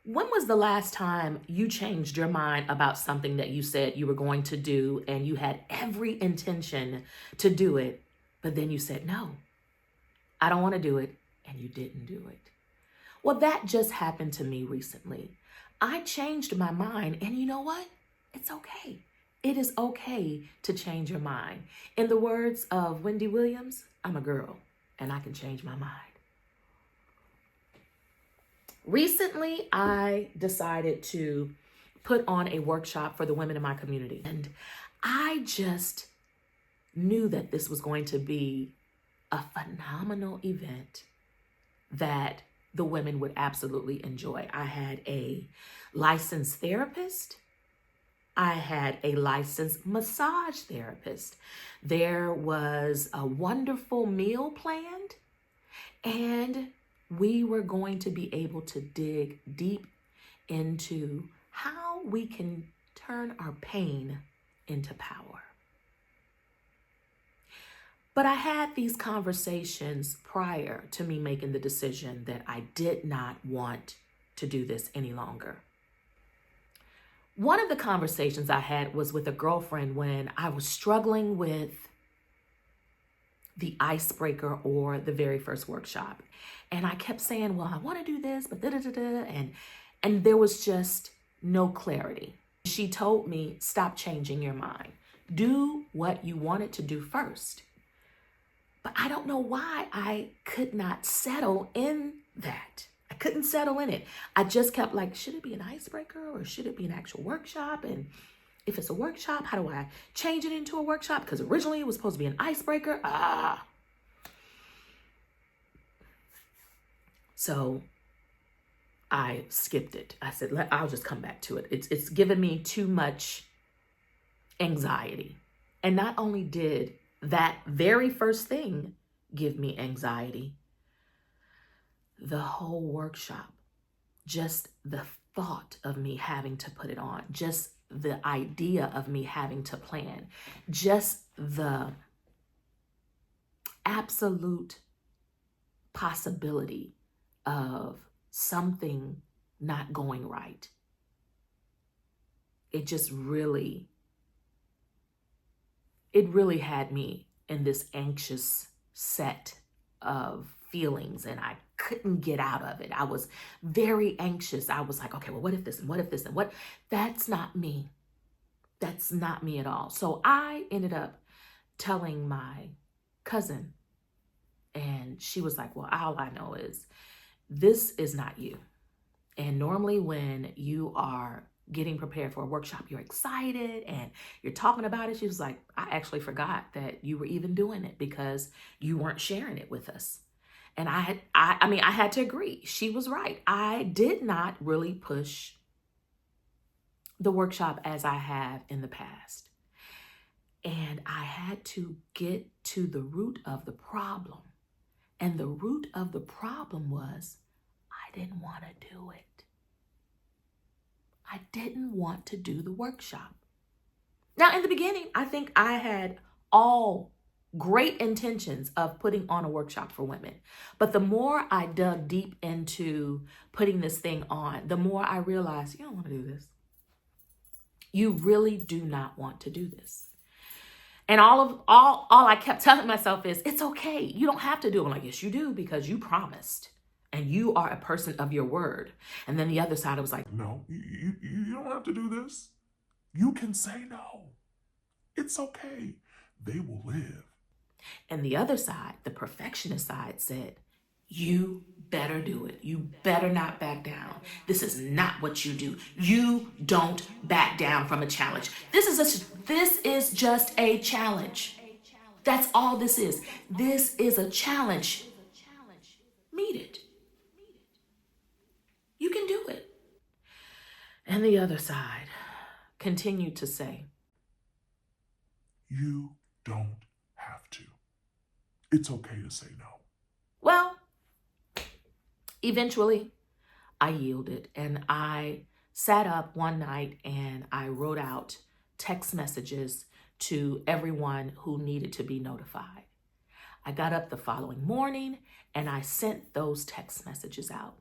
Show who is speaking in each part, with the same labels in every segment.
Speaker 1: When was the last time you changed your mind about something that you said you were going to do and you had every intention to do it, but then you said, no, I don't want to do it, and you didn't do it? Well, that just happened to me recently. I changed my mind, and you know what? It's okay. It is okay to change your mind. In the words of Wendy Williams, I'm a girl and I can change my mind. Recently, I decided to put on a workshop for the women in my community, and I just knew that this was going to be a phenomenal event that the women would absolutely enjoy. I had a licensed therapist. I had a licensed massage therapist. There was a wonderful meal planned, and we were going to be able to dig deep into how we can turn our pain into power. But I had these conversations prior to me making the decision that I did not want to do this any longer. One of the conversations I had was with a girlfriend when I was struggling with the icebreaker or the very first workshop. And I kept saying, well, I want to do this, but and there was just no clarity. She told me, stop changing your mind. Do what you wanted to do first. But I don't know why I could not settle in that. I couldn't settle in it. I just kept like, should it be an icebreaker or should it be an actual workshop? And if it's a workshop, how do I change it into a workshop? Because originally it was supposed to be an icebreaker. So I skipped it. I said, I'll just come back to it. It's given me too much anxiety. And not only did that very first thing give me anxiety, the whole workshop, just the thought of me having to put it on, just the idea of me having to plan, just the absolute possibility of something not going right. It really had me in this anxious set of feelings, and I couldn't get out of it. I was very anxious. I was like, okay, well, what if this and what if this and what? That's not me. That's not me at all. So I ended up telling my cousin, and she was like, well, all I know is this is not you. And normally when you are getting prepared for a workshop, you're excited and you're talking about it. She was like, I actually forgot that you were even doing it because you weren't sharing it with us. And I had to agree. She was right. I did not really push the workshop as I have in the past. And I had to get to the root of the problem. And the root of the problem was I didn't want to do it. I didn't want to do the workshop. Now, in the beginning, I think I had all great intentions of putting on a workshop for women. But the more I dug deep into putting this thing on, the more I realized, you don't want to do this. You really do not want to do this. And all I kept telling myself is, it's okay. You don't have to do it. I'm like, yes, you do, because you promised. And you are a person of your word. And then the other side, I was like,
Speaker 2: no, you don't have to do this. You can say no. It's okay. They will live.
Speaker 1: And the other side, the perfectionist side, said, you better do it. You better not back down. This is not what you do. You don't back down from a challenge. This is just a challenge. That's all this is. This is a challenge. Meet it. You can do it. And the other side continued to say,
Speaker 2: you don't have to. It's okay to say no.
Speaker 1: Well, eventually I yielded, and I sat up one night and I wrote out text messages to everyone who needed to be notified. I got up the following morning and I sent those text messages out.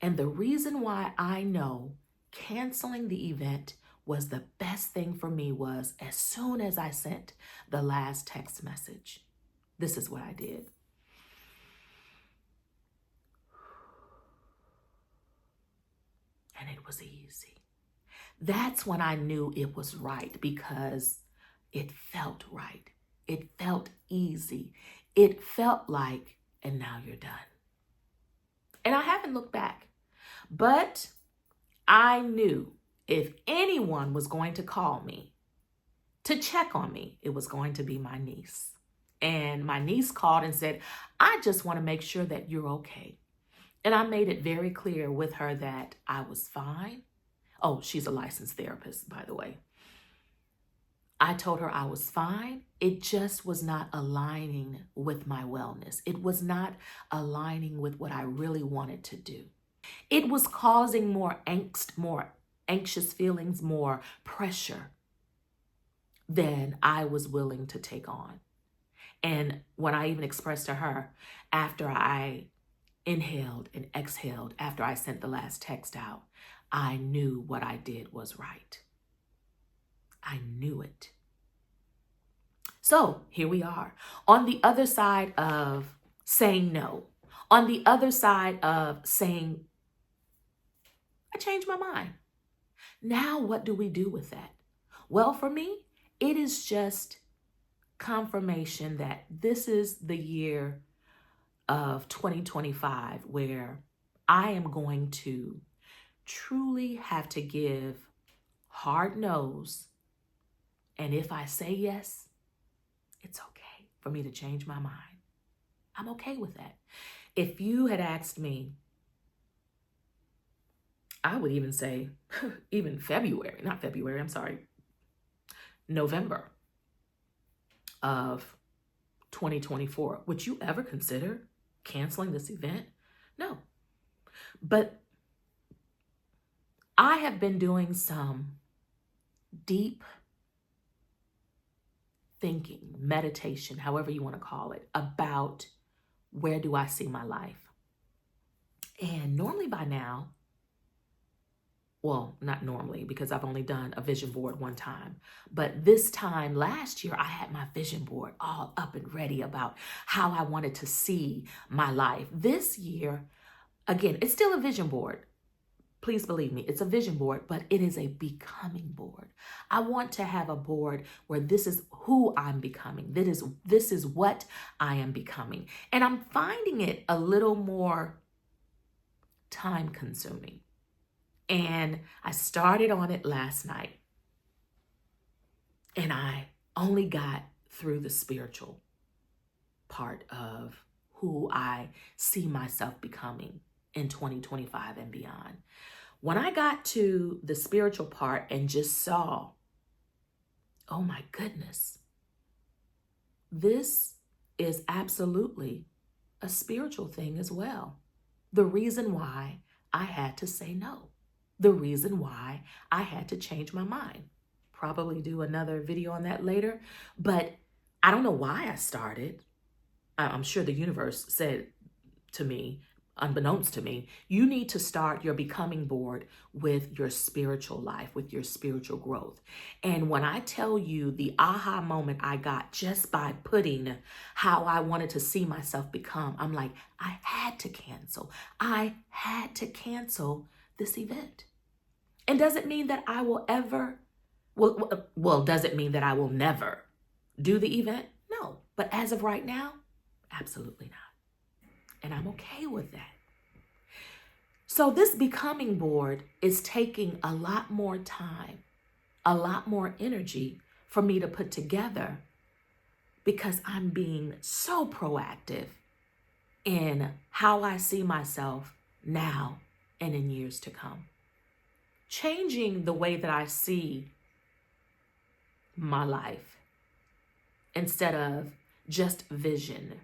Speaker 1: And the reason why I know canceling the event was the best thing for me was as soon as I sent the last text message, this is what I did. And it was easy. That's when I knew it was right, because it felt right. It felt easy. It felt like, and now you're done. And I haven't looked back, but I knew if anyone was going to call me to check on me, it was going to be my niece. And my niece called and said, I just want to make sure that you're okay. And I made it very clear with her that I was fine. Oh, she's a licensed therapist, by the way. I told her I was fine. It just was not aligning with my wellness. It was not aligning with what I really wanted to do. It was causing more angst, more anxious feelings, more pressure than I was willing to take on. And when I even expressed to her, after I inhaled and exhaled, after I sent the last text out, I knew what I did was right. I knew it. So here we are on the other side of saying no, on the other side of saying, I changed my mind. Now, what do we do with that? Well, for me, it is just confirmation that this is the year of 2025 where I am going to truly have to give hard no's. And if I say yes, it's okay for me to change my mind. I'm okay with that. If you had asked me, I would even say even November of 2024, would you ever consider canceling this event? No. But I have been doing some deep thinking, meditation, however you want to call it, about where do I see my life. And normally by now, well, not normally because I've only done a vision board one time, but this time last year, I had my vision board all up and ready about how I wanted to see my life. This year, again, it's still a vision board. Please believe me, it's a vision board, but it is a becoming board. I want to have a board where this is who I'm becoming. This is what I am becoming. And I'm finding it a little more time consuming. And I started on it last night. And I only got through the spiritual part of who I see myself becoming in 2025 and beyond. When I got to the spiritual part and just saw, oh my goodness, this is absolutely a spiritual thing as well. The reason why I had to say no. The reason why I had to change my mind. Probably do another video on that later, but I don't know why I started. I'm sure the universe said to me, unbeknownst to me, you need to start your becoming board with your spiritual life, with your spiritual growth. And when I tell you the aha moment I got just by putting how I wanted to see myself become, I'm like, I had to cancel. I had to cancel this event. And does it mean that I will ever, does it mean that I will never do the event? No. But as of right now, absolutely not. And I'm okay with that. So this becoming board is taking a lot more time, a lot more energy for me to put together because I'm being so proactive in how I see myself now and in years to come. Changing the way that I see my life instead of just vision.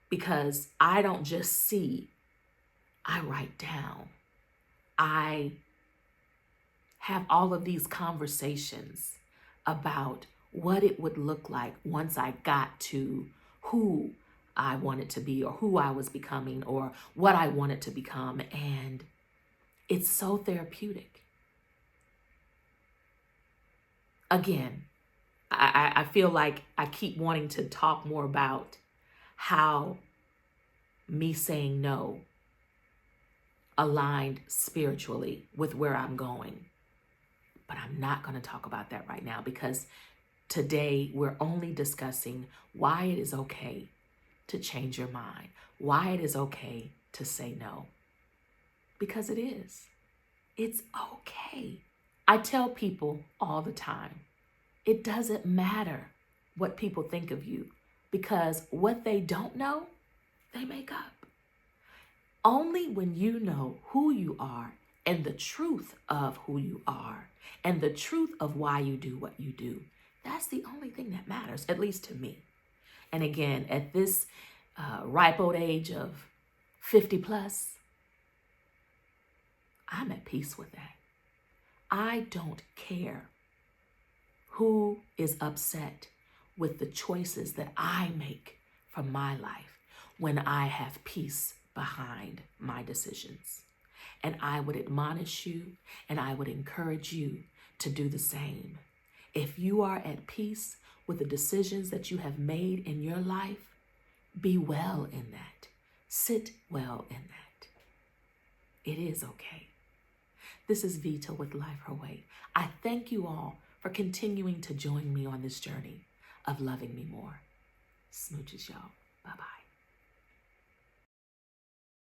Speaker 1: Because I don't just see, I write down. I have all of these conversations about what it would look like once I got to who I wanted to be or who I was becoming or what I wanted to become. And it's so therapeutic. Again, I feel like I keep wanting to talk more about how me saying no aligned spiritually with where I'm going. But I'm not going to talk about that right now because today we're only discussing why it is okay to change your mind, why it is okay to say no. Because it is. It's okay. I tell people all the time, it doesn't matter what people think of you because what they don't know, they make up. Only when you know who you are and the truth of who you are and the truth of why you do what you do, that's the only thing that matters, at least to me. And again, at this ripe old age of 50 plus, I'm at peace with that. I don't care who is upset with the choices that I make from my life when I have peace behind my decisions. And I would admonish you and I would encourage you to do the same. If you are at peace with the decisions that you have made in your life, be well in that. Sit well in that. It is okay. This is Vita with Life Her Way. I thank you all for continuing to join me on this journey of loving me more. Smooches, y'all. Bye-bye.